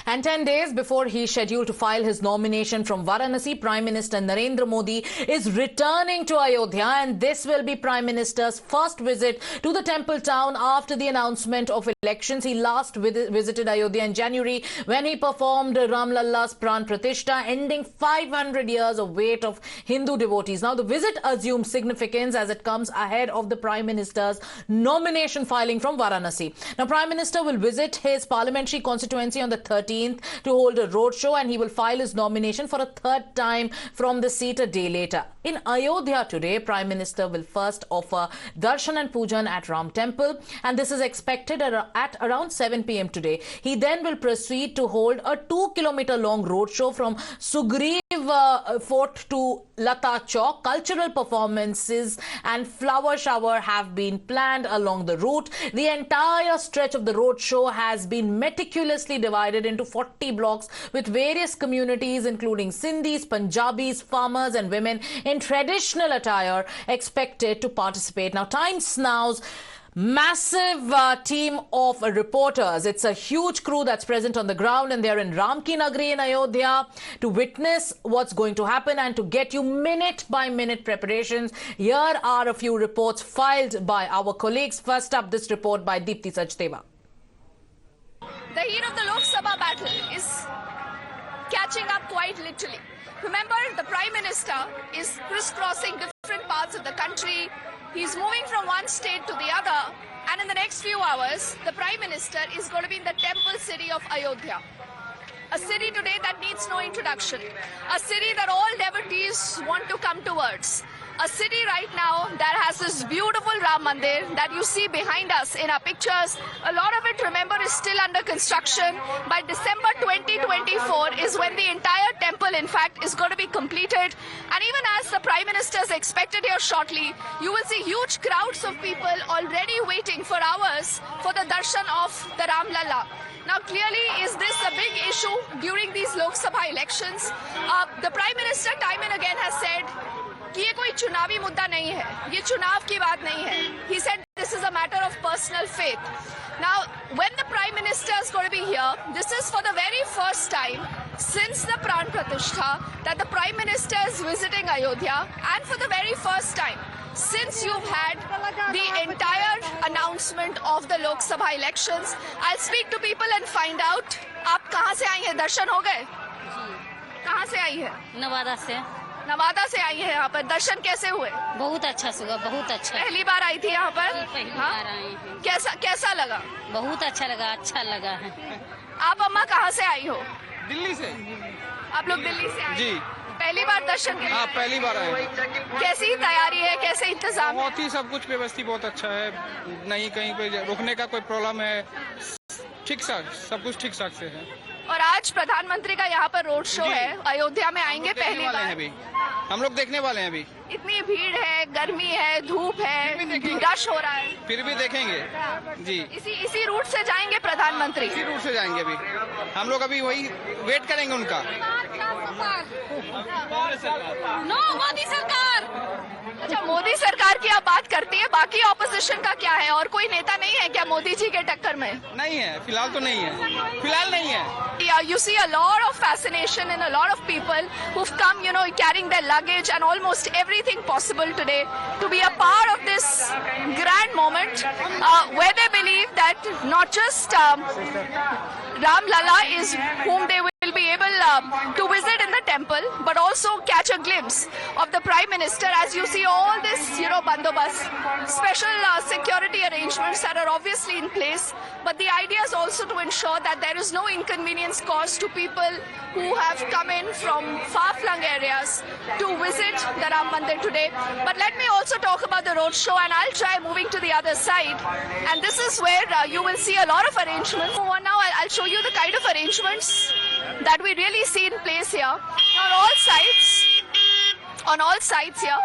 And 10 days before he's scheduled to file his nomination from Varanasi, Prime Minister Narendra Modi is returning to Ayodhya, and this will be Prime Minister's first visit to the temple town after the announcement of elections. He last visited Ayodhya in January when he performed Ram Lalla's Pran Pratishtha, ending 500 years of wait of Hindu devotees. Now, the visit assumes significance as it comes ahead of the Prime Minister's nomination filing from Varanasi. Now, Prime Minister will visit his parliamentary constituency on the 13th to hold a roadshow, and he will file his nomination for a third time from the seat a day later. In Ayodhya today, Prime Minister will first offer darshan and pujan at Ram Temple, and this is expected at around 7 p.m. today. He then will proceed to hold a 2-kilometer long roadshow from Sugriv Fort to Lata Chowk. Cultural performances and flower shower have been planned along the route. The entire stretch of the roadshow has been meticulously divided into 40 blocks with various communities including Sindhis, Punjabis, farmers and women in traditional attire expected to participate. Now, Times Now's massive team of reporters. It's a huge crew that's present on the ground, and they're in Ram Ki Nagri in Ayodhya to witness what's going to happen and to get you minute-by-minute preparations. Here are a few reports filed by our colleagues. First up, this report by Deepthi Sachdeva. The heat of the Lok Sabha battle is catching up quite literally. Remember, the Prime Minister is crisscrossing different parts of the country. He's moving from one state to the other, and in the next few hours, the Prime Minister is going to be in the temple city of Ayodhya. A city today that needs no introduction. A city that all devotees want to come towards. A city right now that has this beautiful Ram Mandir that you see behind us in our pictures. A lot of it, remember, is still under construction. By December 2024 is when the entire temple, in fact, is going to be completed. And even as the Prime Minister is expected here shortly, you will see huge crowds of people already waiting for hours for the darshan of the Ram Lalla. Now, clearly, is this a big issue during these Lok Sabha elections? The Prime Minister time and again has said कि ये कोई चुनावी मुद्दा नहीं है, ये चुनाव की बात नहीं है. He said this is a matter of personal faith. Now, when the Prime Minister is going to be here, this is for the very first time since the Pran Pratishtha that the Prime Minister is visiting Ayodhya, and for the very first time since you've had the entire announcement of the Lok Sabha elections. I'll speak to people and find out. आप कहाँ से आई हैं? दर्शन हो गए? कहाँ से आई है? नवादा से. नवादा से आई है. यहाँ पर दर्शन कैसे हुए? बहुत अच्छा सुगा, बहुत अच्छा. पहली बार आई थी यहाँ पर? पहली बार आई हूँ. कैसा लगा? बहुत अच्छा लगा है. आप अम्मा कहाँ से आई हो? दिल्ली से. आप लोग दिल्ली से आए? जी. पहली बार दर्शन के लिए? हाँ, पहली बार आए. कैसी तैयारी है, कैसे इंतजाम? बहुत ही सब कुछ व्यवस्थित बहुत अच्छा है. नहीं कहीं पे रुकने का कोई प्रॉब्लम है. ठीक ठाक सब कुछ ठीक ठाक से है. और आज प्रधानमंत्री का यहाँ पर रोड शो है. अयोध्या में आएंगे पहली बार. हम लोग देखने वाले हैं अभी. इतनी भीड़ है, गर्मी है, धूप है, रश हो रहा है. फिर भी देखेंगे जी. इसी रूट से जाएंगे प्रधानमंत्री? इसी रूट से जाएंगे अभी. हम लोग अभी वही वेट करेंगे उनका. नो मोदी सरकार. अच्छा, मोदी सरकार की आप बात करती है. बाकी ऑपोजिशन का क्या है? और कोई नेता नहीं है क्या मोदी जी के टक्कर में? नहीं है, फिलहाल तो नहीं है. फिलहाल नहीं है. You see a lot of fascination in a lot of people who've come, carrying their luggage and almost everything possible today to be a part of this grand moment where they believe that not just Ram Lalla is whom they will be able to visit in the temple, but also catch a glimpse of the Prime Minister. As you see all this, bandobast, special security arrangements that are obviously in place. But the idea is also to ensure that there is no inconvenience caused to people who have come in from far-flung areas to visit the Ram Mandir today. But let me also talk about the road show, and I'll try moving to the other side. And this is where you will see a lot of arrangements. Now I'll show you the kind of arrangements that we really see in place here. On all sides here,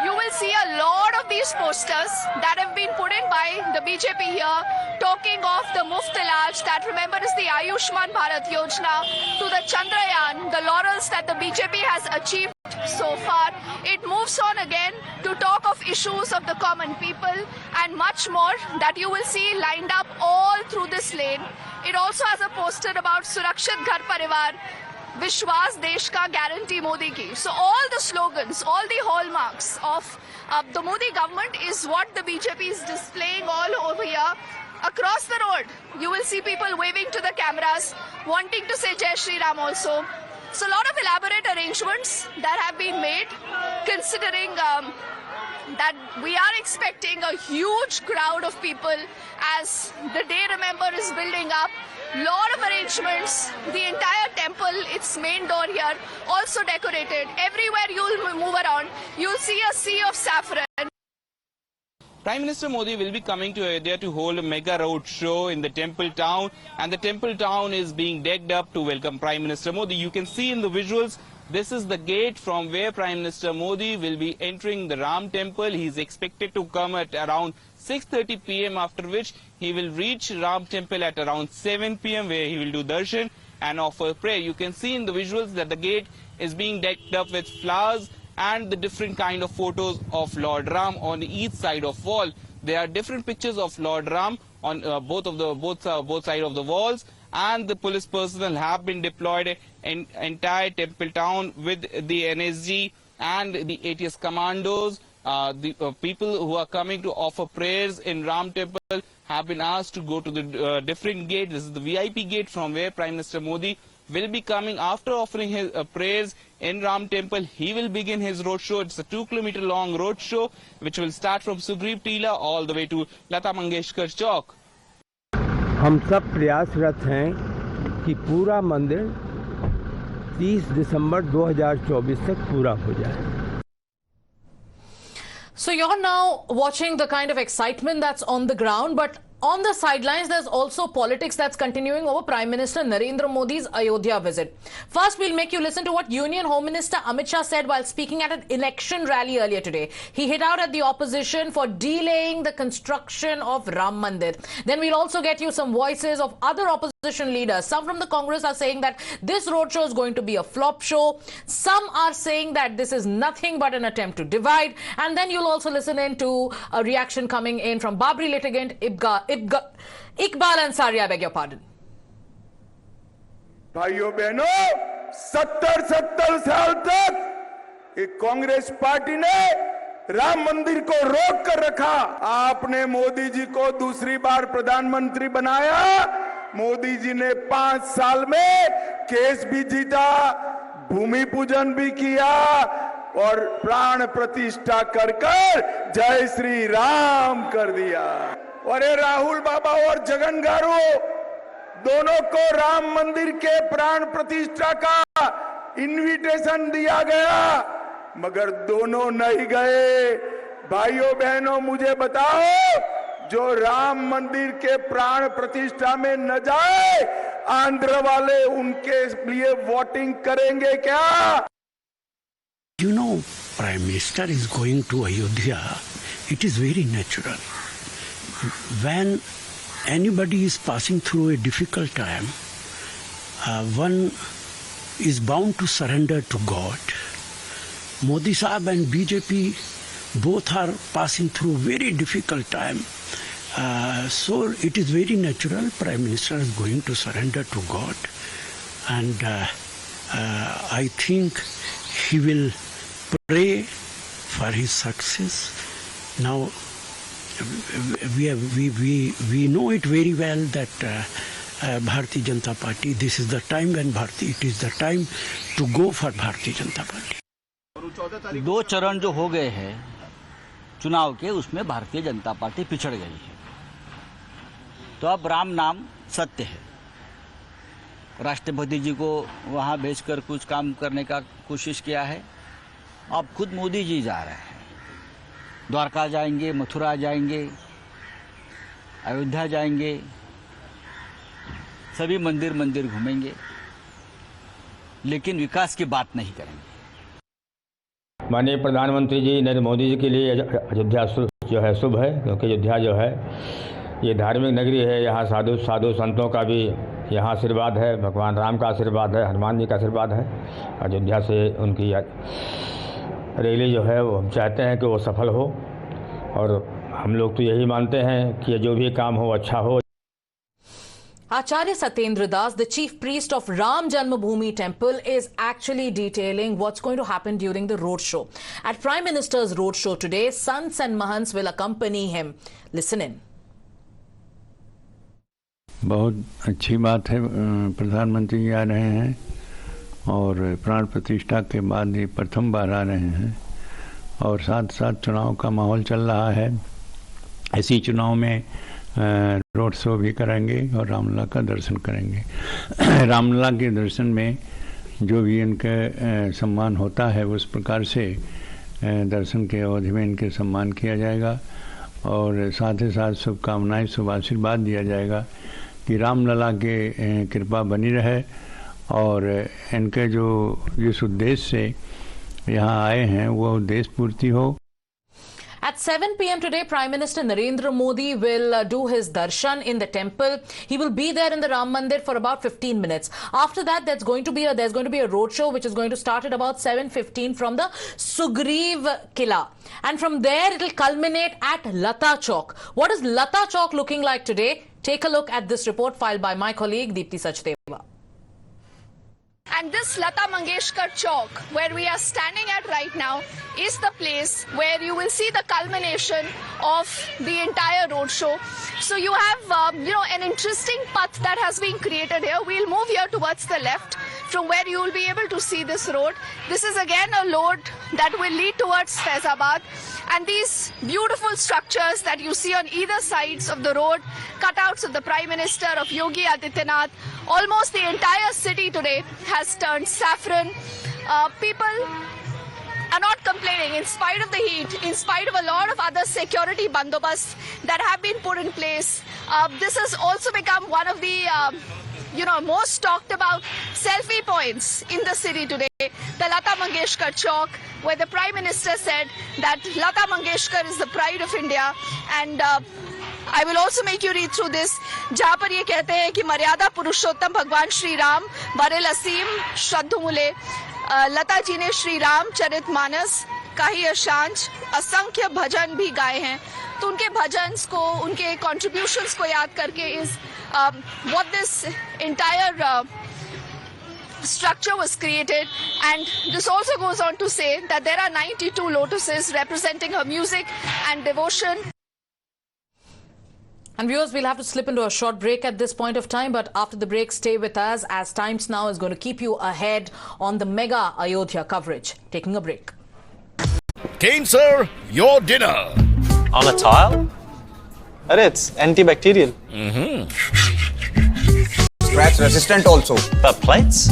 you will see a lot of these posters that have been put in by the BJP here, talking of the Muft Ilaj, that remember is the Ayushman Bharat Yojana, to the Chandrayaan, the laurels that the BJP has achieved so far. It moves on again to talk of issues of the common people and much more that you will see lined up all through this lane. It also has a poster about Surakshit Ghar Parivar, Vishwas Desh Ka Guarantee Modi Ki. So all the slogans, all the hallmarks of the Modi government is what the BJP is displaying all over here. Across the road, you will see people waving to the cameras, wanting to say Jai Shri Ram also. So a lot of elaborate arrangements that have been made, considering that we are expecting a huge crowd of people as the day, remember, is building up. Lot of arrangements, the entire temple, its main door here, also decorated. Everywhere you'll move around, you'll see a sea of saffron. Prime Minister Modi will be coming to Ayodhya to hold a mega road show in the temple town, and the temple town is being decked up to welcome Prime Minister Modi. You can see in the visuals, this is the gate from where Prime Minister Modi will be entering the Ram temple. He is expected to come at around 6:30 p.m. after which he will reach Ram temple at around 7 p.m. where he will do darshan and offer prayer. You can see in the visuals that the gate is being decked up with flowers and the different kind of photos of Lord Ram on each side of wall. There are different pictures of Lord Ram on both sides of the walls, and the police personnel have been deployed in entire temple town with the NSG and the ATS commandos. The people who are coming to offer prayers in Ram temple have been asked to go to the different gate. This is the VIP gate from where Prime Minister Modi will be coming. After offering his prayers in Ram temple, he will begin his road show. It's a 2-kilometer long road show which will start from Sugriv Tila all the way to Lata Mangeshkar Chowk. हम सब प्रयासरत हैं कि पूरा मंदिर 30 दिसंबर 2024 तक पूरा हो जाए. So you're now watching the kind of excitement that's on the ground, but on the sidelines, there's also politics that's continuing over Prime Minister Narendra Modi's Ayodhya visit. First, we'll make you listen to what Union Home Minister Amit Shah said while speaking at an election rally earlier today. He hit out at the opposition for delaying the construction of Ram Mandir. Then we'll also get you some voices of other opposition leaders. Some from the Congress are saying that this roadshow is going to be a flop show. Some are saying that this is nothing but an attempt to divide. And then you'll also listen in to a reaction coming in from Babri litigant Iqbal Ansari, I beg your pardon. भाइयों बहनों, 70 साल तक एक Congress party ने राम मंदिर को रोक कर रखा. आपने मोदी जी को दूसरी बार प्रधानमंत्री बनाया. मोदी जी ने 5 साल में केस भी जीता, भूमि पूजन भी किया और प्राण प्रतिष्ठा कर जय श्री राम कर दिया. अरे राहुल बाबा और जगन गारू दोनों को राम मंदिर के प्राण प्रतिष्ठा का इनविटेशन दिया गया, मगर दोनों नहीं गए. भाइयों बहनों, मुझे बताओ, जो राम मंदिर के प्राण प्रतिष्ठा में न जाए, आंध्र वाले उनके लिए वोटिंग करेंगे क्या? You know, Prime Minister is going to Ayodhya. It is very natural. When anybody is passing through a difficult time, one is bound to surrender to God. Modi Sahab and BJP both are passing through very difficult time. So it is very natural Prime Minister is going to surrender to God. And I think he will pray for his success. Now, we know it very well that Bharatiya Janata Party, this is the time when it is the time to go for Bharatiya Janata Party. 2 चरण जो हो गए हैं चुनाव के, उसमें Bharatiya Janata party पिछड़ गई है. तो अब राम नाम सत्य है. राष्ट्रपति जी को वहां भेजकर कुछ काम करने का कोशिश किया है. अब खुद मोदी जी जा रहे हैं, द्वारका जाएंगे, मथुरा जाएंगे, अयोध्या जाएंगे, सभी मंदिर घूमेंगे, लेकिन विकास की बात नहीं करेंगे. माननीय प्रधानमंत्री जी नरेंद्र मोदी जी के लिए अयोध्या जो है शुभ है, क्योंकि अयोध्या जो है ये धार्मिक नगरी है. यहाँ साधु संतों का भी यहाँ आशीर्वाद है, भगवान राम का आशीर्वाद है, हनुमान जी का आशीर्वाद है. अयोध्या से उनकी रैली जो है वो हम चाहते हैं कि वो सफल हो, और हम लोग तो यही मानते हैं कि जो भी काम हो अच्छा हो. Our Acharya Satyendra Das, the chief priest of Ram Janmabhoomi Temple, is actually detailing what's going to happen during the roadshow. At Prime Minister's roadshow today, sons and mahants will accompany him. Listen in. बहुत अच्छी बात है, प्रधानमंत्री जी आ रहे हैं और प्राण प्रतिष्ठा के बाद ये प्रथम बार आ रहे हैं और साथ साथ चुनाव का माहौल चल रहा है। इसी चुनाव में रोड शो भी करेंगे और रामलला का दर्शन करेंगे। रामलला के दर्शन में जो भी इनके सम्मान होता है उस प्रकार से दर्शन के अवधि में इनके सम्मान किया जाएगा और साथ ही साथ शुभकामनाएं, शुभ आशीर्वाद दिया जाएगा कि रामलला के कृपा बनी रहे और इनके जो जिस उद्देश्य से यहाँ आए हैं वो उद्देश्य पूर्ति हो। At 7 p.m. today, Prime Minister Narendra Modi will do his darshan in the temple. He will be there in the Ram Mandir for about 15 minutes. After that, there's going to be a roadshow which is going to start at about 7:15 from the Sugriv Kila. And from there, it will culminate at Lata Chowk. What is Lata Chowk looking like today? Take a look at this report filed by my colleague Deepthi Sachdeva. And this Lata Mangeshkar Chowk, where we are standing at right now, is the place where you will see the culmination of the entire roadshow. So you have, an interesting path that has been created here. We'll move here towards the left, from where you will be able to see this road. This is again a road that will lead towards Faizabad. And these beautiful structures that you see on either sides of the road, cutouts of the Prime Minister, of Yogi Adityanath, almost the entire city today has turned saffron. People are not complaining in spite of the heat, in spite of a lot of other security bandobasts that have been put in place. This has also become one of the most talked about selfie points in the city today. The Lata Mangeshkar Chowk, where the Prime Minister said that Lata Mangeshkar is the pride of India. And I will also make you read through this, जहाँ पर ये कहते हैं कि मर्यादा पुरुषोत्तम भगवान श्री राम बरेल असीम श्रद्धुमुले, लता जी ने श्री राम चरित मानस का ही अशांच असंख्य भजन भी गाए हैं। तो उनके भजन्स को, उनके कॉन्ट्रीब्यूशंस को याद करके is what this entire structure was created. And this also goes on to say that there are 92 lotuses representing her music and devotion. And viewers, we'll have to slip into a short break at this point of time, but after the break, stay with us as Times Now is going to keep you ahead on the mega Ayodhya coverage. Taking a break. Kane sir, your dinner. On a tile? It's antibacterial. Scratch resistant also. But plates?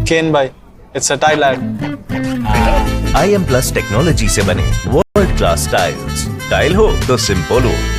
Kane bhai, it's a tile ad. IM Plus technology से बने world class tiles. Tile हो तो simple हो.